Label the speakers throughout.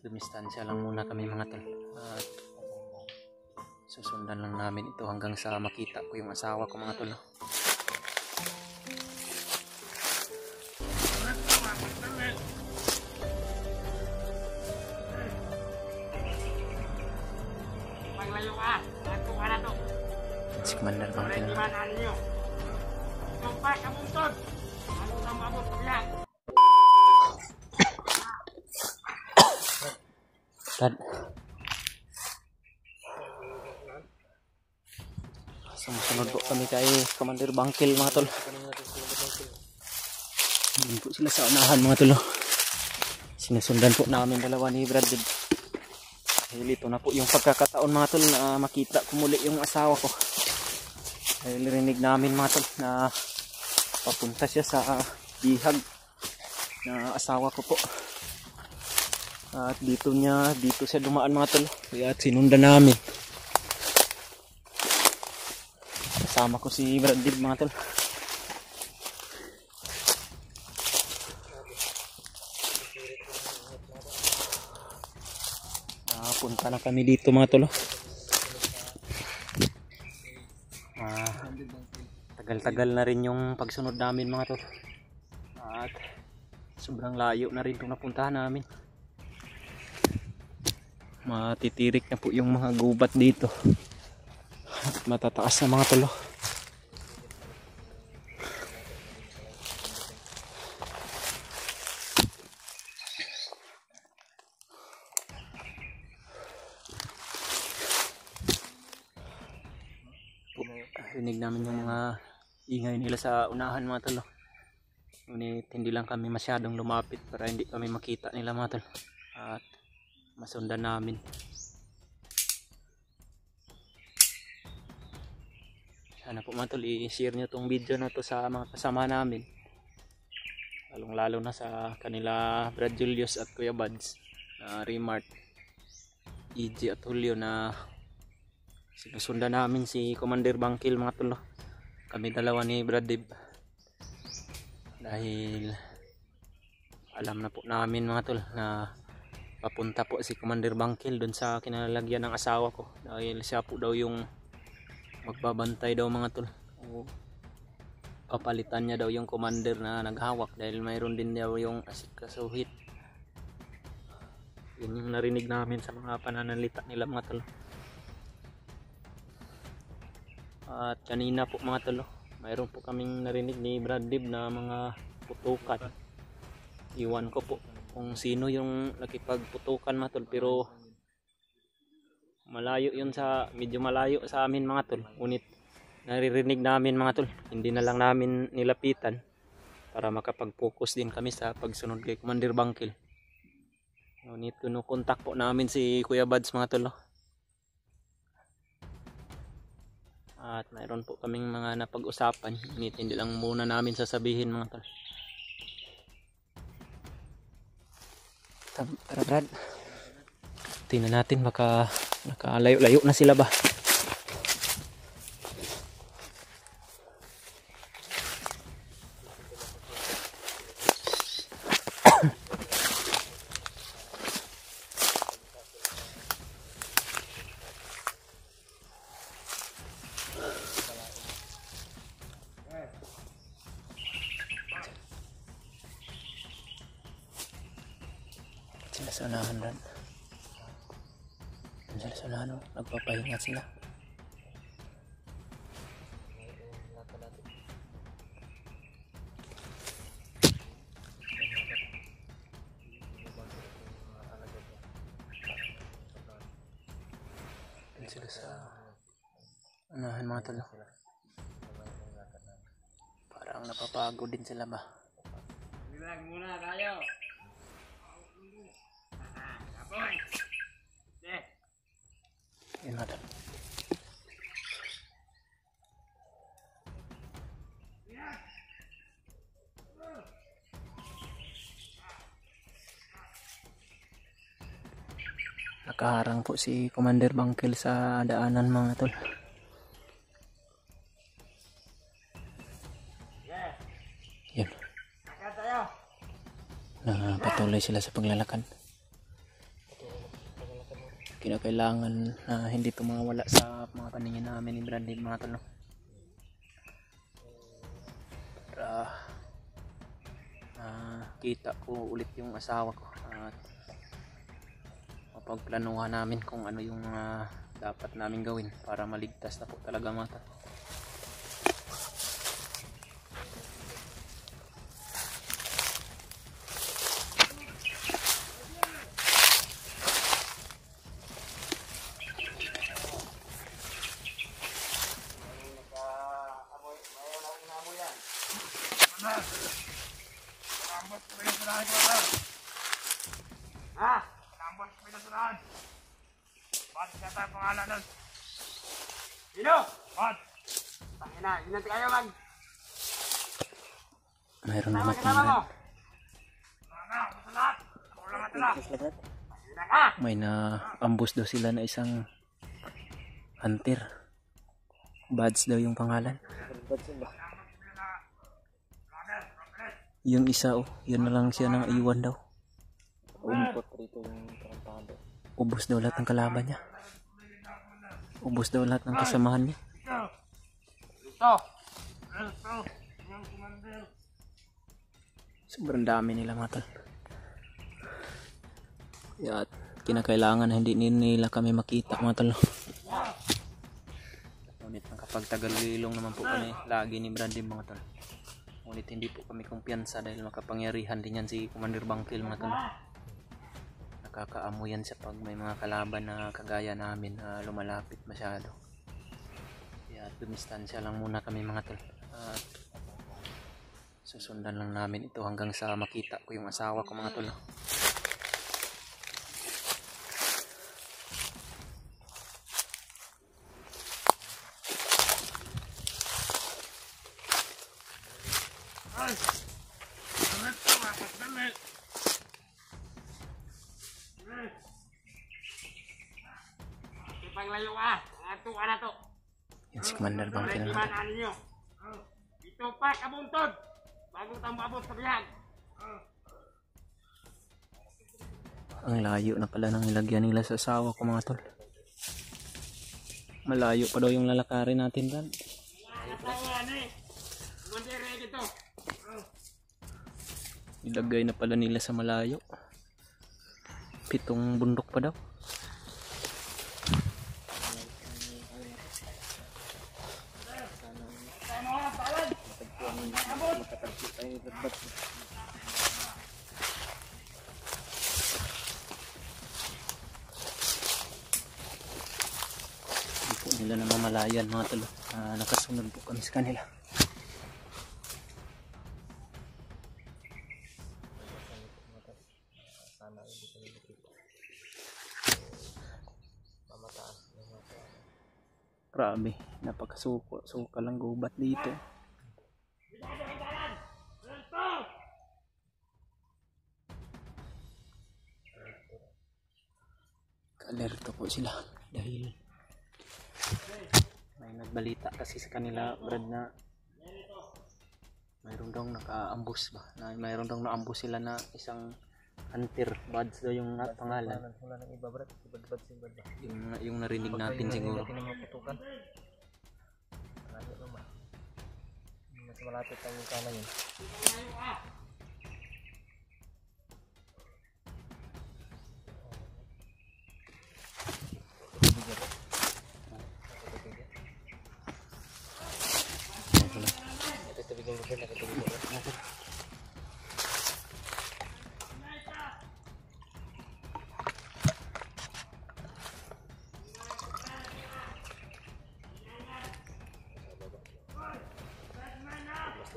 Speaker 1: dumistansya lang muna kami mga tol. At susundan lang namin ito hanggang sa makita ko yung asawa ko mga tol. Si Commander Bangkil. Tad. Sumusunod po kami kay Commander Bangkil mga tol. Hindi po sila sa unahan mga tol. Sinusundan po namin dalawa ni Brad. Dahil ito na po yung pagkakataon mga tol na makita ko muli yung asawa ko. Dahil rinig namin mga tol na papunta siya sa bihag na asawa ko po. At dito siya dumaan mga tol. Kaya sinundan namin. Kasama ko si Brad mga tol. Punta na kami dito mga tol. Tagal-tagal na rin yung pagsunod namin mga tol. At sobrang layo na rin itong napuntahan namin. Matitirik na po yung mga gubat dito. At matataas na mga tol. Rinig namin yung mga ingay nila sa unahan mga tol. Ngunit hindi lang kami masyadong lumapit para hindi kami makita nila mga tol. At masundan namin. Sana po mga tol i-share nyo tong video na to sa mga kasama namin. Lalong lalo na sa kanila Brad Julius at Kuya Buds. Remart, EG at Julio na sinusundan namin si Commander Bangkil mga tol. Kami dalawa ni Brad Dib. Dahil alam na po namin mga tol na papunta po si Commander Bangkil dun sa kinalalagyan ng asawa ko. Dahil siya po daw yung magbabantay daw mga tol. Papalitan niya daw yung commander na naghawak. Dahil mayroon din daw yung asikasuhit. Yun yung narinig namin sa mga pananalita nila mga tol. At kanina po mga tol, mayroon po kaming narinig ni Brad Dib na mga putukan. Iwan ko po kung sino yung nakipagputukan mga tol, pero malayo yun medyo malayo sa amin mga tol. Ngunit naririnig namin mga tol, hindi na lang namin nilapitan para makapag-focus din kami sa pagsunod kay Commander Bangkil. Ngunit kinukontak po namin si Kuya Buds mga tol. At mayroon po kaming mga napag-usapan. Hindi lang muna namin sasabihin mga tol. Tara Brad. Tingnan natin baka nakalayo-layo na sila ba. Sila sa unahan rin. Sila sa unahan, nagpapahinga sila. Sila sa unahan mga talo. Parang napapagod din sila ba?
Speaker 2: Bilang muna tayo.
Speaker 1: Yan mga talo. Nakaharang po si Commander Bangkil sa daanan mga tol. Yan. Patuloy sila sa paglalakad. kinakailangan na hindi ito mawala sa mga paningin namin ni Bradley mga tol, no? Para kita ko ulit yung asawa ko at mapagplanuhan namin kung ano yung dapat namin gawin para maligtas na po talaga mga tol.
Speaker 2: Lambot ko pinasurahan. Ba't siya tayo pangalan nun? Sino? Ba't? Tangina, hinanti kayo mag...
Speaker 1: Mayroon naman may na ambush daw sila na isang hunter. Bads daw yung pangalan. Yung isa yun na lang siya nang iwan daw. Ubos daw lahat ng kalaban niya. Ubos daw lahat ng kasamahan niya. Sobrang dami nila mga tol. At kinakailangan na hindi nila kami makita mga tol. Ngunit kapag tagalilong naman po kami lagi ni Brandy mga tol. Ngunit hindi po kami kumpiyansa dahil makapangyarihan din yan si Commander Bangkil mga tol. Nakakaamo yan sa pag may mga kalaban na kagaya namin na lumalapit masyado. Kaya dumistansya lang muna kami mga tol. At susundan lang namin ito hanggang sa makita ko yung asawa ko mga tol.
Speaker 2: Paglayo ka, ato ka na to.
Speaker 1: Yan si Commander Bangkil naman.
Speaker 2: Ito pa, kabuntod. Bago tayo maabot sa biyag.
Speaker 1: Ang layo na pala ng ilagyan nila sa asawa ko mga tol. Malayo pa daw yung lalakarin natin dyan. Ilagay na pala nila sa malayo. 7 bundok pa daw. Hindi po nila namamalayan mga tol. Nakasunod po kami sa kanila. Grabe, napakasuka lang gubat dito. Alerto po sila dahil may nagbalita kasi sa kanila Brad na mayroon daw naka-ambush ba, na mayroon daw na-ambush sila na isang hunter. Bads daw yung pangalan. Yung narinig natin siguro. Mas malapit ang kanan yun.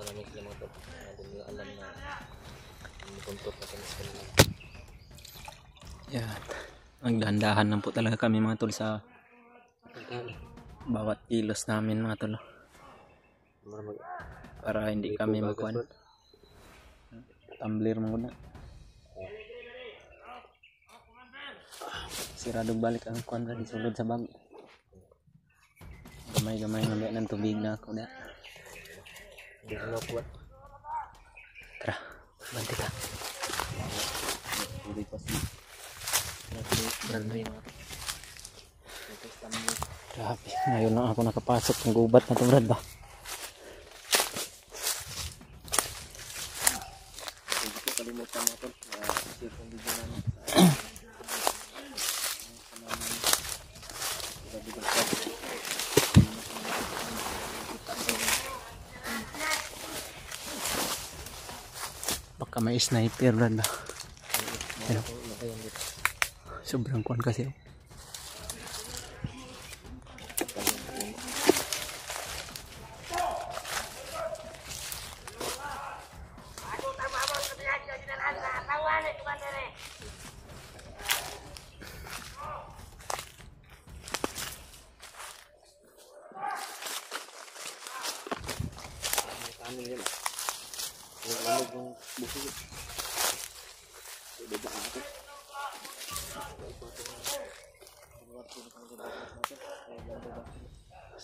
Speaker 1: Namin sila mga tol, hindi nila alam na inipuntok na kami sa kanila. Yan, magdahan-dahan lang po talaga kami mga tol sa bawat kilos namin mga tol, para hindi kami magkuhan. Tumbler muna, siradong balik ang kuhan ka, disulod sa bag. Gamay-gamay na ng tubig na ako na. Tara, banti ka. Berani. Grabe, ngayon lang ako nakapasok ng gubat na tumrad ba.
Speaker 2: Hindi ko kalimutan mo ito. Share kong video namin.
Speaker 1: Baka may sniper brad ba. Pero, sobrang kuwan kasi.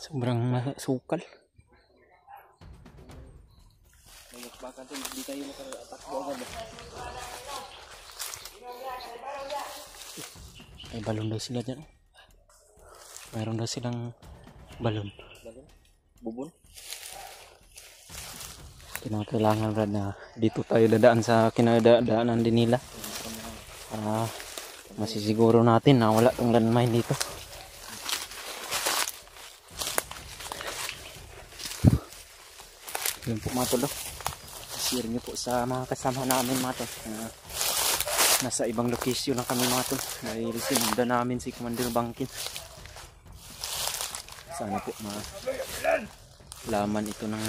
Speaker 1: Sobrang sukal.
Speaker 2: Baka hindi tayo makaatakbo agad.
Speaker 1: May balon daw sila dyan. Mayroon daw silang balon.
Speaker 2: Bubon?
Speaker 1: Kinakailangan brad na dito tayo dadaan sa kinadaanan din nila. Para masisiguro natin na wala tong landmine dito. Yun po mga tolo. Share nyo po sa mga kasama namin mga tol. Nasa ibang location na kami mga tol. Dahil sinundan namin si Commander Bangkin. Sana po laman ito ng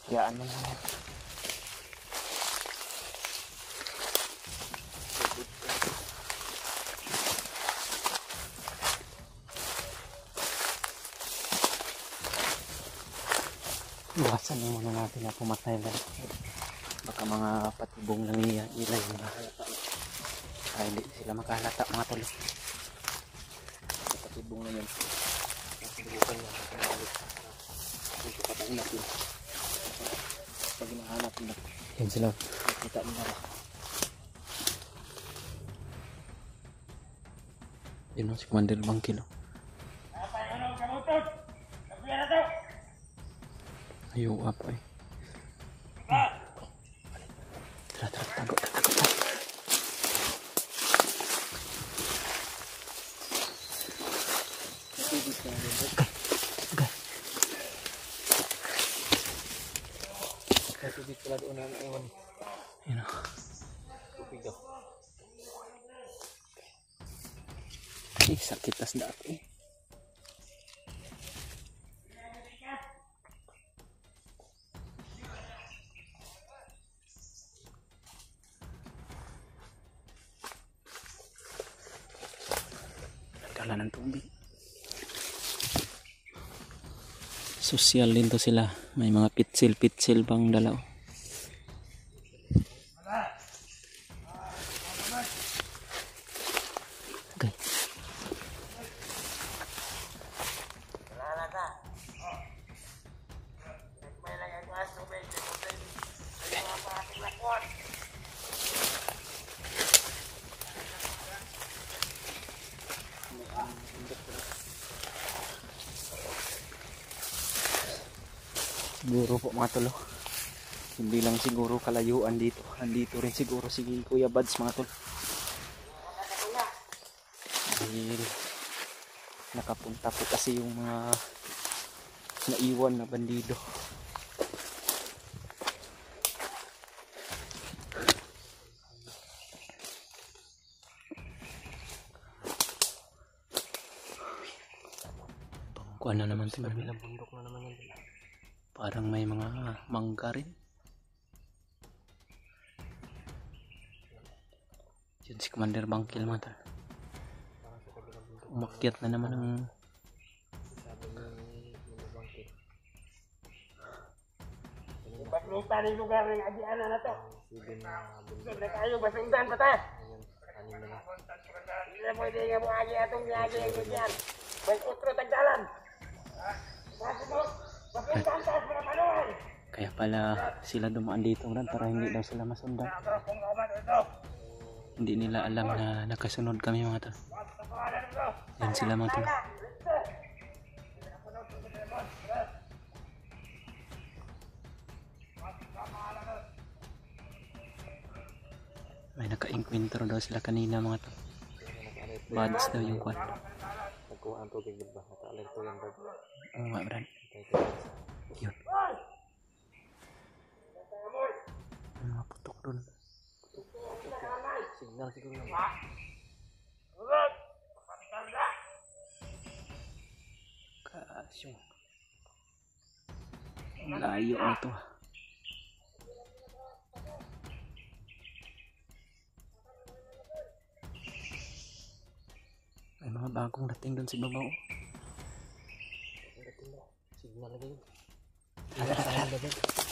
Speaker 1: yaan mo naman. Iwasan mo muna natin na pumatay lang. Baka mga patibong lang nila yung mahalata. Ay hindi sila makahalata mga tol.
Speaker 2: Patibong na yan. Nasibukan niya. Ito patayin natin. Pag hinahanap nila.
Speaker 1: Yan sila.
Speaker 2: Kita nila ba?
Speaker 1: Yun o si Commander Bangkin. Ayaw apa eh. Tara, tago.
Speaker 2: Tubig pala doon na ewan.
Speaker 1: Yun o.
Speaker 2: Tubig daw.
Speaker 1: Sakit tas daat eh. Nagdala ng tubig. Sosyal din to sila. May mga pitsil pang dalaw. Okay. Siguro po mga tolo, hindi lang siguro kalayuan dito, andito rin siguro si Kuya Bads mga tol. Dahil nakapunta po kasi yung mga naiwan na bandido. Kuha na naman ito.
Speaker 2: Kabilang bundok na naman yan.
Speaker 1: Parang may mga mangga rin. Diyan si Commander Bangkil mga tol. Umakyat na naman ang
Speaker 2: Ipakita rin lugar ng agian na to. Doon na kayo, basundan pa ta. Hindi na pwede nga mo agi atong niagi ang ganyan. May utro tagdalan. Basundan taas mo na panon.
Speaker 1: kaya pala sila dumaan dito Brad, para hindi daw sila masundan. Hindi nila alam na nakasunod kami mga tol. Yan sila mga tol. May naka-encounter daw sila kanina mga tol. Bads daw yung kwan.
Speaker 2: Nagkuha ang tubig ba? Naka-alerto yan Brad.
Speaker 1: Oo nga Brad. Yun. Ang mga putok doon.
Speaker 2: Signal siguro.
Speaker 1: Kasyong. Layo na to. May mga bagong dating doon sa babaw.
Speaker 2: Signal lagi.
Speaker 1: Tara, tara, tara.